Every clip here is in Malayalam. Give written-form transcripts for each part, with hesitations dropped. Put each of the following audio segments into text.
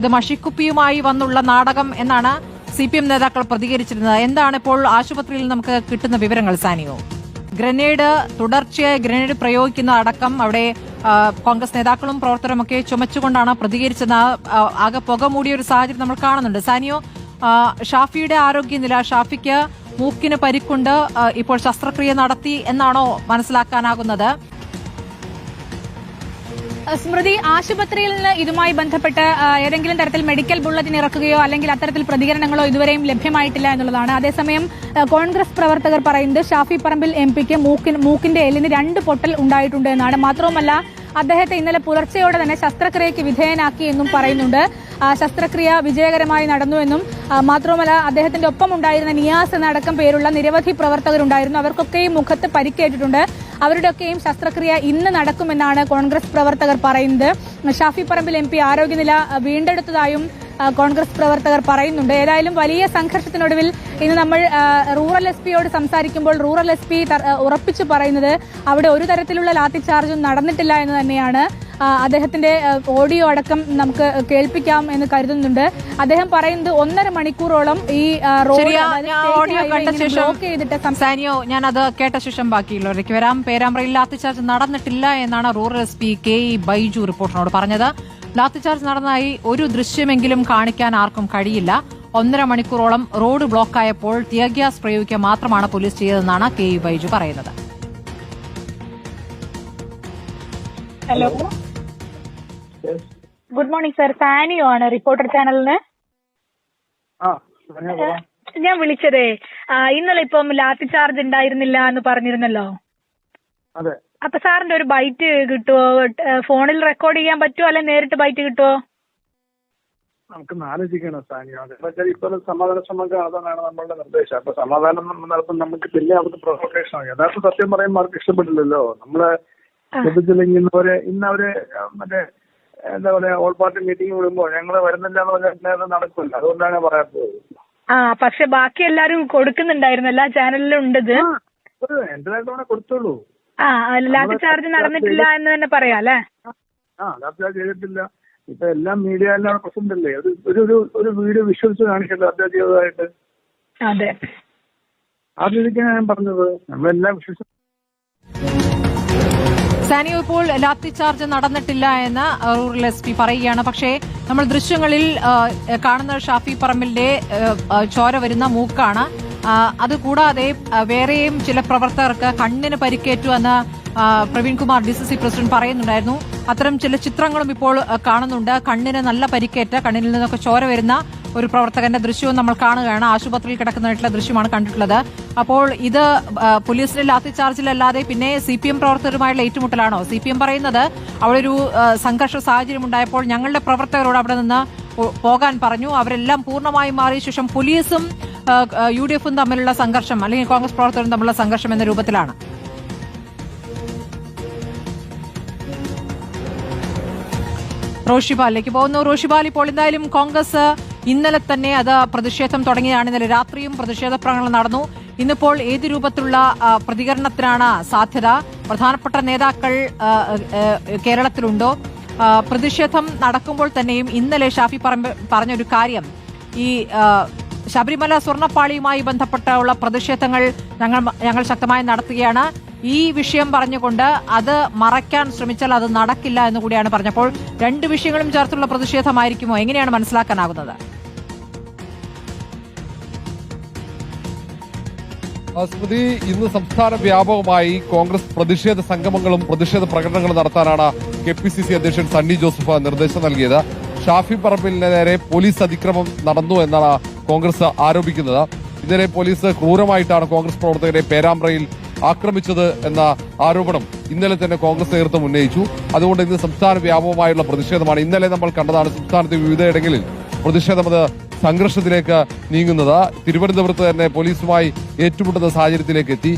ഇത് മഷിക്കുപ്പിയുമായി വന്നുള്ള നാടകം എന്നാണ് CPM നേതാക്കൾ പ്രതികരിച്ചിരുന്നത്. എന്താണ് ഇപ്പോൾ ആശുപത്രിയിൽ നമുക്ക് കിട്ടുന്ന വിവരങ്ങൾ സാനിയോ? തുടർച്ചയായി ഗ്രനേഡ് പ്രയോഗിക്കുന്ന അടക്കം അവിടെ കോൺഗ്രസ് നേതാക്കളും പ്രവർത്തകരുമൊക്കെ ചുമച്ചുകൊണ്ടാണ് പ്രതികരിച്ചത്. ആകെ പുക മൂടിയ ഒരു സാഹചര്യം നമ്മൾ കാണുന്നുണ്ട്. സാനിയോ, ഷാഫിയുടെ ആരോഗ്യനില, ഷാഫിക്ക് മൂക്കിന് പരിക്കുണ്ട്, ഇപ്പോൾ ശസ്ത്രക്രിയ നടത്തി എന്നാണോ മനസ്സിലാക്കാനാകുന്നത്? സ്മൃതി, ആശുപത്രിയിൽ നിന്ന് ഇതുമായി ബന്ധപ്പെട്ട് ഏതെങ്കിലും തരത്തിൽ മെഡിക്കൽ ബുള്ളറ്റിൻ ഇറക്കുകയോ അല്ലെങ്കിൽ അത്തരത്തിൽ പ്രതികരണങ്ങളോ ഇതുവരെയും ലഭ്യമായിട്ടില്ല എന്നുള്ളതാണ്. അതേസമയം കോൺഗ്രസ് പ്രവർത്തകർ പറയുന്നത് ഷാഫി പറമ്പിൽ MP-ക്ക് മൂക്കിന്റെ എല്ലിന് 2 പൊട്ടൽ ഉണ്ടായിട്ടുണ്ട് എന്നാണ്. മാത്രവുമല്ല, അദ്ദേഹത്തെ ഇന്നലെ പുലർച്ചെയോടെ തന്നെ ശസ്ത്രക്രിയയ്ക്ക് വിധേയനാക്കി എന്നും പറയുന്നുണ്ട്. ശസ്ത്രക്രിയ വിജയകരമായി നടന്നുവെന്നും മാത്രവുമല്ല, അദ്ദേഹത്തിന്റെ ഒപ്പം ഉണ്ടായിരുന്ന നിയാസ് എന്നടക്കം പേരുള്ള നിരവധി പ്രവർത്തകരുണ്ടായിരുന്നു. അവർക്കൊക്കെയും മുഖത്ത് പരിക്കേറ്റിട്ടുണ്ട്. അവരുടെയൊക്കെയും ശസ്ത്രക്രിയ ഇന്ന് നടക്കുമെന്നാണ് കോൺഗ്രസ് പ്രവർത്തകർ പറയുന്നത്. ഷാഫി പറമ്പിൽ MP ആരോഗ്യനില വീണ്ടെടുത്തതായും കോൺഗ്രസ് പ്രവർത്തകർ പറയുന്നുണ്ട്. ഏതായാലും വലിയ സംഘർഷത്തിനൊടുവിൽ ഇന്ന് നമ്മൾ റൂറൽ SP-യോട് സംസാരിക്കുമ്പോൾ റൂറൽ SP ഉറപ്പിച്ചു പറയുന്നത് അവിടെ ഒരു തരത്തിലുള്ള ലാത്തി ചാർജും നടന്നിട്ടില്ല എന്ന് തന്നെയാണ്. അദ്ദേഹത്തിന്റെ ഓഡിയോ അടക്കം നമുക്ക് കേൾപ്പിക്കാം എന്ന് കരുതുന്നുണ്ട്. അദ്ദേഹം പറയുന്നത് 1.5 മണിക്കൂറോളം ഈ റോഡ് ബ്ലോക്ക് ചെയ്തിട്ട് സാനിയോ, ഞാൻ അത് കേട്ട ശേഷം ബാക്കിയുള്ളവരേക്ക് വരാം. പേരാമ്പ്രയിൽ ലാത്തിചാർജ് നടന്നിട്ടില്ല എന്നാണ് റൂറൽ SP KE ബൈജു റിപ്പോർട്ടറിനോട് പറഞ്ഞത്. ലാത്തിചാർജ് നടന്നതായി ഒരു ദൃശ്യമെങ്കിലും കാണിക്കാൻ ആർക്കും കഴിയില്ല. 1.5 മണിക്കൂറോളം റോഡ് ബ്ലോക്കായപ്പോൾ ടിയർ ഗ്യാസ് പ്രയോഗിക്കുക മാത്രമാണ് പോലീസ് ചെയ്തതെന്നാണ് KE ബൈജു പറയുന്നത്. Hello, good morning sir. Saniyo ആണ്, റിപ്പോർട്ടർ ചാനലിന്. ഞാൻ വിളിച്ചതേ ഇന്നലെ ഇപ്പം ലാത്തി ചാർജ് ഉണ്ടായിരുന്നില്ല എന്ന് പറഞ്ഞിരുന്നല്ലോ. അതെ. അപ്പൊ സാറിന്റെ ഒരു ബൈറ്റ് കിട്ടുവോ? ഫോണിൽ റെക്കോർഡ് ചെയ്യാൻ പറ്റുമോ അല്ലെ നേരിട്ട് ബൈറ്റ് കിട്ടുവോ? നമുക്ക് ആലോചിക്കണം സാനിയോ. ഇപ്പോൾ സമാധാന ശ്രമങ്ങൾ നടത്താനാണ് നമ്മളുടെ നിർദ്ദേശം. അപ്പൊ സമാധാനം നടത്തും നമുക്ക് പിന്നെ അവർക്ക് പ്രൊവോക്കേഷൻ ആകും. യഥാർത്ഥ സത്യം പറയുമ്പോൾ അവർക്ക് ഇഷ്ടപ്പെട്ടില്ലല്ലോ. നമ്മളെ ലഭിച്ചില്ലെങ്കിൽ ഇന്ന് അവര് മറ്റേ എന്താ പറയാ ഓൾ പാർട്ടി മീറ്റിംഗ് വിടുമ്പോ ഞങ്ങള് വരുന്നില്ല എന്ന് പറഞ്ഞാൽ നടക്കില്ല. അതുകൊണ്ടാണ് പറയാത്തത്. പക്ഷെ ബാക്കി എല്ലാരും കൊടുക്കുന്നുണ്ടായിരുന്നു, എല്ലാ ചാനലിലും ഉണ്ട്. എന്റേതായിട്ട് കൊടുത്തോളൂ. ലാത്തി ചാർജ് നടന്നിട്ടില്ല എന്ന് തന്നെ പറയാം അല്ലെ? ലാത്തി ചാർജ് ചെയ്തിട്ടില്ല. ഇപ്പൊ എല്ലാം മീഡിയ എല്ലാം പ്രസന്റ് അല്ലേ. ഒരു വീഡിയോ വിഷ്വൽസ് കാണിക്കല്ലോ ലാത്തി ചെയ്തതായിട്ട്. അതെ, ആ രീതിക്കാണ് ഞാൻ പറഞ്ഞത്. നമ്മളെല്ലാം വിഷ്വൽസ്. സാനിയോ, ഇപ്പോൾ ലാത്തി ചാർജ് നടന്നിട്ടില്ല എന്ന് റൂറൽ SP പറയുകയാണ്. പക്ഷേ നമ്മൾ ദൃശ്യങ്ങളിൽ കാണുന്ന ഷാഫി പറമ്പിലിന്റെ ചോര വരുന്ന മൂക്കാണ്. അതുകൂടാതെ വേറെയും ചില പ്രവർത്തകർക്ക് കണ്ണിന് പരിക്കേറ്റു എന്ന് പ്രവീൺ കുമാർ DCC പ്രസിഡന്റ് പറയുന്നുണ്ടായിരുന്നു. അത്തരം ചില ചിത്രങ്ങളും ഇപ്പോൾ കാണുന്നുണ്ട്. കണ്ണിന് നല്ല പരിക്കേറ്റ, കണ്ണിൽ നിന്നൊക്കെ ചോര വരുന്ന ഒരു പ്രവർത്തകന്റെ ദൃശ്യവും നമ്മൾ കാണുകയാണ്. ആശുപത്രിയിൽ കിടക്കുന്നതായിട്ടുള്ള ദൃശ്യമാണ് കണ്ടിട്ടുള്ളത്. അപ്പോൾ ഇത് പോലീസിന്റെ ലാത്തി ചാർജിലല്ലാതെ പിന്നെ CPM പ്രവർത്തകരുമായുള്ള ഏറ്റുമുട്ടലാണോ? CPM പറയുന്നത് അവിടെ ഒരു സംഘർഷ സാഹചര്യം ഉണ്ടായപ്പോൾ ഞങ്ങളുടെ പ്രവർത്തകരോട് അവിടെ നിന്ന് പോകാൻ പറഞ്ഞു. അവരെല്ലാം പൂർണ്ണമായും മാറിയ ശേഷം പോലീസും UDF-ഉം തമ്മിലുള്ള സംഘർഷം അല്ലെങ്കിൽ കോൺഗ്രസ് പ്രവർത്തകരും തമ്മിലുള്ള സംഘർഷം എന്ന രൂപത്തിലാണ്. റോഷിപാലിലേക്ക് പോകുന്നു. റോഷിപാൽ, ഇപ്പോൾ എന്തായാലും കോൺഗ്രസ് ഇന്നലെ തന്നെ അത് പ്രതിഷേധം തുടങ്ങിയതാണ്. ഇന്നലെ രാത്രിയും പ്രതിഷേധ പ്രകടനം നടന്നു. ഇന്നിപ്പോൾ ഏത് രൂപത്തിലുള്ള പ്രതികരണത്തിനാണ് സാധ്യത? പ്രധാനപ്പെട്ട നേതാക്കൾ കേരളത്തിലുണ്ടോ? പ്രതിഷേധം നടക്കുമ്പോൾ തന്നെയും ഇന്നലെ ഷാഫി പറഞ്ഞൊരു കാര്യം, ഈ ശബരിമല സ്വർണ്ണപ്പാളിയുമായി ബന്ധപ്പെട്ടുള്ള പ്രതിഷേധങ്ങൾ ഞങ്ങൾ ശക്തമായി നടത്തുകയാണ്. ഈ വിഷയം പറഞ്ഞുകൊണ്ട് അത് മറയ്ക്കാൻ ശ്രമിച്ചാൽ അത് നടക്കില്ല എന്ന് കൂടിയാണ് പറഞ്ഞപ്പോൾ 2 വിഷയങ്ങളും ചേർത്തുള്ള പ്രതിഷേധമായിരിക്കുമോ? എങ്ങനെയാണ് മനസ്സിലാക്കാനാകുന്നത്? സ്മൃതി, ഇന്ന് സംസ്ഥാന വ്യാപകമായി കോൺഗ്രസ് പ്രതിഷേധ സംഗമങ്ങളും പ്രതിഷേധ പ്രകടനങ്ങളും നടത്താനാണ് KPCC അധ്യക്ഷൻ സണ്ണി ജോസഫ് നിർദ്ദേശം നൽകിയത്. ഷാഫി പറമ്പിലിന് നേരെ പോലീസ് അതിക്രമം നടന്നു എന്നാണ് കോൺഗ്രസ് ആരോപിക്കുന്നത്. ഇന്നലെ പോലീസ് ക്രൂരമായിട്ടാണ് കോൺഗ്രസ് പ്രവർത്തകരെ പേരാമ്പ്രയിൽ ആക്രമിച്ചത് എന്ന ആരോപണം ഇന്നലെ തന്നെ കോൺഗ്രസ് നേതൃത്വം ഉന്നയിച്ചു. അതുകൊണ്ട് ഇന്ന് സംസ്ഥാന വ്യാപകമായുള്ള പ്രതിഷേധമാണ്. ഇന്നലെ നമ്മൾ കണ്ടതാണ് സംസ്ഥാനത്തെ വിവിധയിടങ്ങളിൽ പ്രതിഷേധം അത് സംഘർഷത്തിലേക്ക് നീങ്ങുന്നത്. തിരുവനന്തപുരത്ത് തന്നെ പോലീസുമായി ഏറ്റുമുട്ടുന്ന സാഹചര്യത്തിലേക്ക് എത്തി.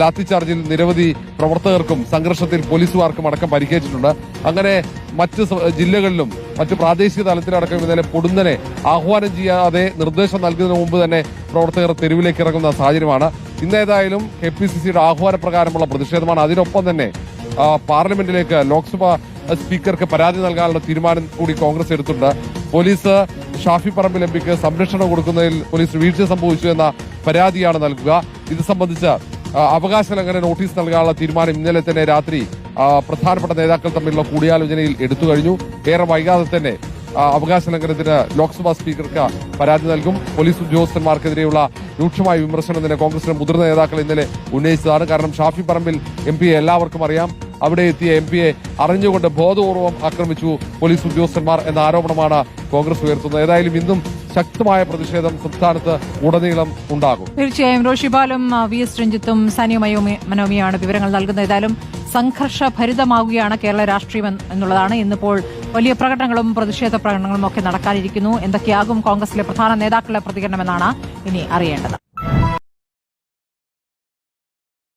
ലാത്തിചാർജിൽ നിരവധി പ്രവർത്തകർക്കും സംഘർഷത്തിൽ പോലീസുകാർക്കും അടക്കം പരിക്കേറ്റിട്ടുണ്ട്. അങ്ങനെ മറ്റ് ജില്ലകളിലും മറ്റ് പ്രാദേശിക തലത്തിലടക്കം ഇന്നലെ പൊടുന്നനെ ആഹ്വാനം ചെയ്യാതെ നിർദ്ദേശം നൽകുന്നതിന് മുമ്പ് തന്നെ പ്രവർത്തകർ തെരുവിലേക്ക് ഇറങ്ങുന്ന സാഹചര്യമാണ്. ഇന്നേതായാലും KPCCയുടെ ആഹ്വാനപ്രകാരമുള്ള പ്രതിഷേധമാണ്. അതിനൊപ്പം തന്നെ പാർലമെന്റിലേക്ക് ലോക്സഭാ സ്പീക്കർക്ക് പരാതി നൽകാനുള്ള തീരുമാനം കൂടി കോൺഗ്രസ് എടുത്തിട്ടുണ്ട്. പോലീസ് ഷാഫി പറമ്പിൽ എംപിക്ക് സംരക്ഷണം കൊടുക്കുന്നതിൽ പോലീസ് വീഴ്ച സംഭവിച്ചു എന്ന പരാതിയാണ് നൽകുക. ഇത് സംബന്ധിച്ച് അവകാശ ലംഘന നോട്ടീസ് നൽകാനുള്ള തീരുമാനം ഇന്നലെ തന്നെ രാത്രി പ്രധാനപ്പെട്ട നേതാക്കൾ തമ്മിലുള്ള കൂടിയാലോചനയിൽ എടുത്തു കഴിഞ്ഞു. ഏറെ വൈകാതെ തന്നെ അവകാശ ലംഘനത്തിന് ലോക്സഭാ സ്പീക്കർക്ക് പരാതി നൽകും. പോലീസ് ഉദ്യോഗസ്ഥന്മാർക്കെതിരെയുള്ള രൂക്ഷമായ വിമർശനം തന്നെ കോൺഗ്രസിലെ മുതിർന്ന നേതാക്കൾ ഇന്നലെ ഉന്നയിച്ചതാണ്. കാരണം ഷാഫി പറമ്പിൽ എംപിയെ എല്ലാവർക്കും അറിയാം. അവിടെ എത്തിയ എംപിയെ അറിഞ്ഞുകൊണ്ട് ബോധപൂർവം ആക്രമിച്ചു പോലീസ് ഉദ്യോഗസ്ഥന്മാർ എന്ന ആരോപണമാണ് കോൺഗ്രസ് ഉയർത്തുന്നത്. ഏതായാലും ഇന്നും ശക്തമായ പ്രതിഷേധം സംസ്ഥാനത്ത് ഉടനീളം ഉണ്ടാകും. തീർച്ചയായും റോഷിബാലും VS രഞ്ജിത്തും സാനിയ മനോമിയാണ് വിവരങ്ങൾ നൽകുന്നത്. ഏതായാലും സംഘർഷഭരിതമാവുകയാണ് കേരള രാഷ്ട്രീയം എന്നുള്ളതാണ്. ഇന്നിപ്പോൾ വലിയ പ്രകടനങ്ങളും പ്രതിഷേധ പ്രകടനങ്ങളും ഒക്കെ നടക്കാനിരിക്കുന്നു. എന്തൊക്കെയാകും കോൺഗ്രസിലെ പ്രധാന നേതാക്കളുടെ പ്രതികരണമെന്നാണ് ഇനി അറിയേണ്ടത്.